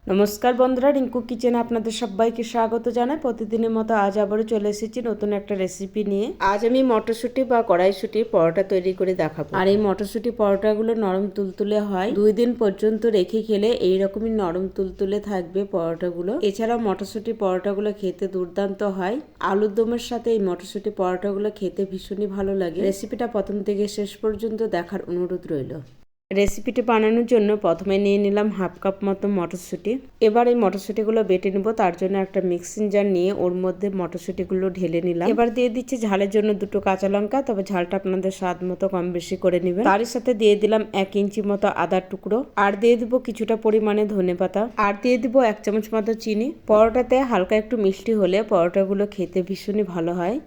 নমস্কার বন্ধুরা, রিঙ্কু কিচেনে আপনাদের সবাইকে স্বাগত জানাই। প্রতিদিনের মতো আজ আবারও চলে এসেছি নতুন একটা রেসিপি নিয়ে। আজ আমি মটরশুঁটি বা কড়াইশুঁটির পরোটা তৈরি করে দেখাবো। আর এই মটরশুঁটি পরোটাগুলো নরম তুলতুলে হয়, 2 দিন পর্যন্ত রেখে খেলে এইরকমই নরম তুলতুলে থাকবে পরোটাগুলো। এছাড়াও মটরশুঁটি পরোটাগুলো খেতে দুর্দান্ত হয়। আলুর দমের সাথে এই মটরশুঁটি পরোটাগুলো খেতে ভীষণই ভালো লাগে। রেসিপিটা প্রথম থেকে শেষ পর্যন্ত দেখার অনুরোধ রইল। রেসিপিটি বানানোর জন্য প্রথমে নিয়ে নিলাম হাফ কাপ মতো মটরশুঁটি। এবার এই মটরশুঁটিগুলো বেটে নেব। তার জন্য একটা মিক্সিং জার নিয়ে ওর মধ্যে মটরশুঁটিগুলো ঢেলে নিলাম। এবার দিয়ে দিচ্ছি ঝালের জন্য 2টো কাঁচা লঙ্কা, তবে ঝালটা আপনাদের স্বাদ মতো কম বেশি করে নেবেন। তার সাথে দিয়ে দিলাম 1 ইঞ্চি মতো আদার টুকরো, আর দিয়ে দিব কিছুটা পরিমাণে ধনেপাতা, আর দিয়ে দিব 1 চামচ মতো চিনি। পরোটাতে হালকা একটু মিষ্টি হলে পরোটাগুলো খেতে ভীষণই ভালো হয়।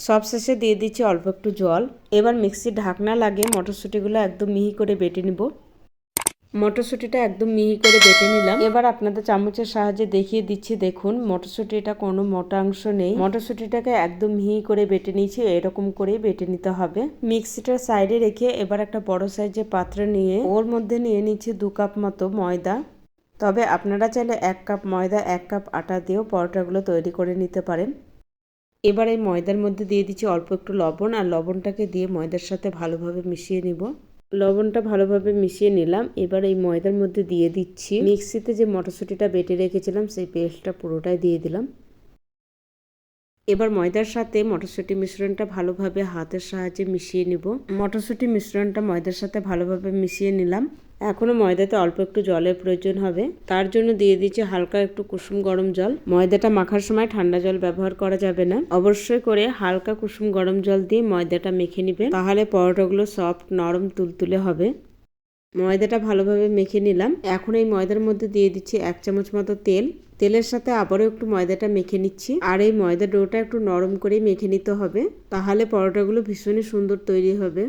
সবশেষে দিয়ে দিচ্ছি অল্প একটু জল। এবার মিক্সির ঢাকনা লাগিয়ে মটরশুঁটিগুলো একদম মিহি করে বেটে নিব। মটরশুঁটিটা একদম মিহি করে বেটে নিলাম। এবার আপনাদের চামচের সাহায্যে দেখিয়ে দিচ্ছি, দেখুন মটরশুঁটিটা কোনো মোটা অংশ নেই। মটরশুঁটিটাকে একদম মিহি করে বেটে নিয়েছি, এরকম করেই বেটে নিতে হবে। মিক্সিটার সাইডে রেখে এবার একটা বড় সাইজের পাত্র নিয়ে ওর মধ্যে নিয়ে নিচ্ছি 2 কাপ মতো ময়দা। তবে আপনারা চাইলে 1 কাপ ময়দা 1 কাপ আটা দিয়েও পরোটাগুলো তৈরি করে নিতে পারেন। এবার এই ময়দার মধ্যে দিয়ে দিচ্ছি অল্প একটু লবণ, আর লবণটাকে দিয়ে ময়দার সাথে ভালোভাবে মিশিয়ে নিব। লবণটা ভালোভাবে মিশিয়ে নিলাম। এবার এই ময়দার মধ্যে দিয়ে দিচ্ছি মিক্সিতে যে মটরশুঁটিটা বেটে রেখেছিলাম সেই পেস্টটা পুরোটাই দিয়ে দিলাম। এবার ময়দার সাথে মটরশুঁটি মিশ্রণটা ভালোভাবে হাতের সাহায্যে মিশিয়ে নিব। মটরশুঁটি মিশ্রণটা ময়দার সাথে ভালোভাবে মিশিয়ে নিলাম। এখনো ময়দাতে অল্প একটু জলের প্রয়োজন হবে, তার জন্য দিয়ে দিচ্ছি হালকা একটু কুসুম গরম জল। ময়দাটা মাখার সময় ঠান্ডা জল ব্যবহার করা যাবে না, অবশ্যই করে হালকা কুসুম গরম জল দিয়ে ময়দাটা মেখে নেবেন, তাহলে পরোটাগুলো সফট নরম তুলতুলে হবে। ময়দাটা ভালোভাবে মেখে নিলাম। এখন এই ময়দার মধ্যে দিয়ে দিচ্ছি 1 চামচ মতো তেল। তেলের সাথে আবারও একটু ময়দাটা মেখে নিচ্ছি, আর এই ময়দা ডোটা একটু নরম করেই মেখে নিতে হবে, তাহলে পরোটাগুলো ভীষণই সুন্দর তৈরি হবে।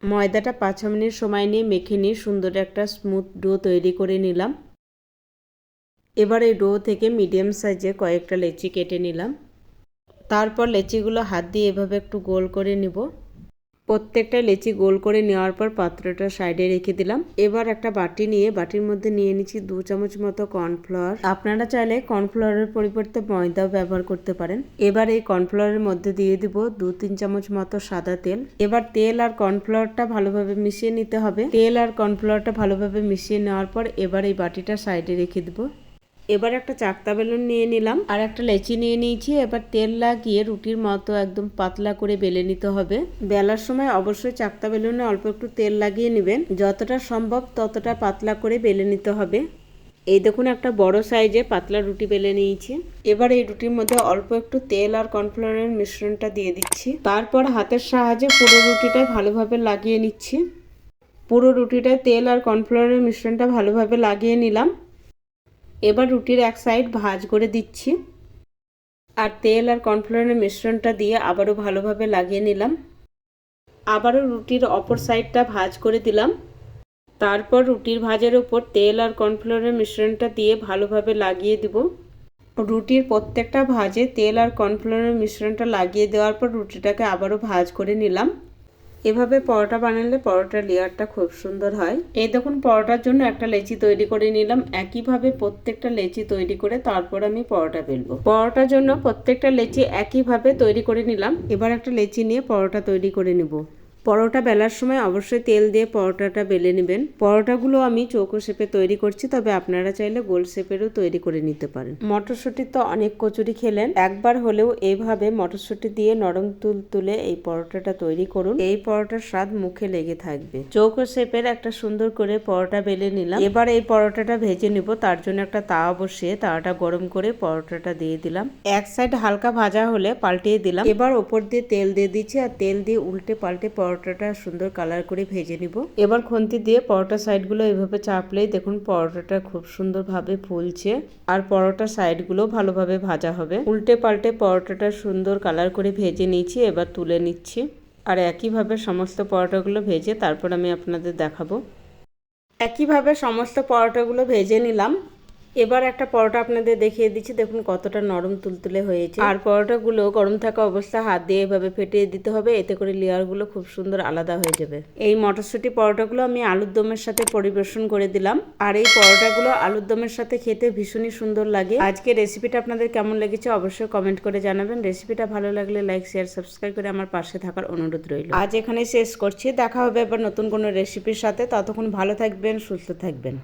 ময়দাটা 5 মিনিট সময় নিয়ে মেখে নিয়ে সুন্দর একটা স্মুথ ডো তৈরি করে নিলাম। এবার এই ডো থেকে মিডিয়াম সাইজে কয়েকটা লেচি কেটে নিলাম। তারপর লেচিগুলো হাত দিয়ে এভাবে একটু গোল করে নিব। প্রত্যেকটা লেচি গোল করে নেওয়ার পর পাত্রটা সাইডে রেখে দিলাম। এবার একটা বাটি নিয়ে বাটির মধ্যে নিয়ে নিচ্ছি 2 চামচ মতো কর্নফ্লাওয়ার। আপনারা চাইলে কর্নফ্লাওয়ারের পরিবর্তে ময়দাও ব্যবহার করতে পারেন। এবার এই কর্নফ্লাওয়ারের মধ্যে দিয়ে দিব 2-3 চামচ মতো সাদা তেল। এবার তেল আর কর্নফ্লাওয়ারটা ভালোভাবে মিশিয়ে নিতে হবে। তেল আর কর্নফ্লাওয়ারটা ভালোভাবে মিশিয়ে নেওয়ার পর এবার এই বাটিটা সাইডে রেখে দেবো। এবার একটা চাকতা বেলুন নিয়ে নিলাম, আর একটা লেচি নিয়ে নিয়েছি। এবার তেল লাগিয়ে রুটির মতো একদম পাতলা করে বেলে নিতে হবে। বেলার সময় অবশ্যই চাকতা বেলুনে অল্প একটু তেল লাগিয়ে নেবেন, যতটা সম্ভব ততটা পাতলা করে বেলে নিতে হবে। এই দেখুন একটা বড় সাইজে পাতলা রুটি বেলে নিয়েছি। এবার এই রুটির মধ্যে অল্প একটু তেল আর কর্নফ্লাওয়ারের মিশ্রণটা দিয়ে দিচ্ছি। তারপর হাতের সাহায্যে পুরো রুটিটা ভালোভাবে লাগিয়ে নিচ্ছি। পুরো রুটিটায় তেল আর কর্নফ্লাওয়ারের মিশ্রণটা ভালোভাবে লাগিয়ে নিলাম। এবার রুটির এক সাইড ভাঁজ করে দিচ্ছি, আর তেল আর কর্নফ্লাওয়ারের মিশ্রণটা দিয়ে আবারও ভালোভাবে লাগিয়ে নিলাম। আবারও রুটির অপর সাইডটা ভাঁজ করে দিলাম। তারপর রুটির ভাঁজের ওপর তেল আর কর্নফ্লাওয়ারের মিশ্রণটা দিয়ে ভালোভাবে লাগিয়ে দিব। রুটির প্রত্যেকটা ভাঁজে তেল আর কর্নফ্লাওয়ারের মিশ্রণটা লাগিয়ে দেওয়ার পর রুটিটাকে আবারও ভাঁজ করে নিলাম। এভাবে পরোটা বানালে পরোটার লেয়ারটা খুব সুন্দর হয়। এই দেখুন পরোটার জন্য একটা লেচি তৈরি করে নিলাম। একইভাবে প্রত্যেকটা লেচি তৈরি করে তারপর আমি পরোটা বেলবো। পরোটার জন্য প্রত্যেকটা লেচি একইভাবে তৈরি করে নিলাম। এবার একটা লেচি নিয়ে পরোটা তৈরি করে নেব। পরোটা বেলার সময় অবশ্যই তেল দিয়ে পরোটাটা বেলে নেবেন। পরোটাগুলো আমি চৌকো শেপে তৈরি করছি, তবে আপনারা চাইলে গোল শেপেরও তৈরি করে নিতে পারেন। মটরশুঁটি তো অনেক কচুরি খেলেন, একবার হলেও এইভাবে মটরশুঁটি দিয়ে নরম তুলে এই পরোটাটা তৈরি করুন। এই পরোটার স্বাদ মুখে লেগে থাকবে। চৌকো শেপের একটা সুন্দর করে পরোটা বেলে নিলাম। এবার এই পরোটাটা ভেজে নিব। তার জন্য একটা তাওয়া বসিয়ে তাওয়াটা গরম করে পরোটাটা দিয়ে দিলাম। এক সাইড হালকা ভাজা হলে পাল্টিয়ে দিলাম। এবার ওপর দিয়ে তেল দিয়ে দিচ্ছি, আর তেল দিয়ে উল্টে পাল্টে পরোটাটা সুন্দর কালার করে ভেজে নিব। এবার খুন্তি দিয়ে পরোটা সাইডগুলো এভাবে চাপলেই দেখুন পরোটাটা খুব সুন্দরভাবে ফুলছে, আর পরোটা সাইডগুলো ভালোভাবে ভাজা হবে। উল্টে পাল্টে পরোটাটা সুন্দর কালার করে ভেজে নিয়েছি। এবার তুলে নিচ্ছি, আর একইভাবে সমস্ত পরোটাগুলো ভেজে তারপর আমি আপনাদের দেখাবো। একইভাবে সমস্ত পরোটাগুলো ভেজে নিলাম। এবার একটা পরোটা আপনাদের দেখিয়ে দিচ্ছি, দেখুন কতটা নরম তুলতুলে হয়েছে। আর পরোটাগুলো গরম থাকা অবস্থায় হাত দিয়ে এভাবে ফেটিয়ে দিতে হবে, এতে করে লেয়ারগুলো খুব সুন্দর আলাদা হয়ে যাবে। এই মটরশুঁটি পরোটাগুলো আমি আলুর দমের সাথে পরিবেশন করে দিলাম। আর এই পরোটাগুলো আলুর দমের সাথে খেতে ভীষণই সুন্দর লাগে। আজকে রেসিপিটা আপনাদের কেমন লেগেছে অবশ্যই কমেন্ট করে জানাবেন। রেসিপিটা ভালো লাগলে লাইক, শেয়ার, সাবস্ক্রাইব করে আমার পাশে থাকার অনুরোধ রইল। আজ এখানে শেষ করছি, দেখা হবে এবার নতুন কোনো রেসিপির সাথে। ততক্ষণ ভালো থাকবেন, সুস্থ থাকবেন।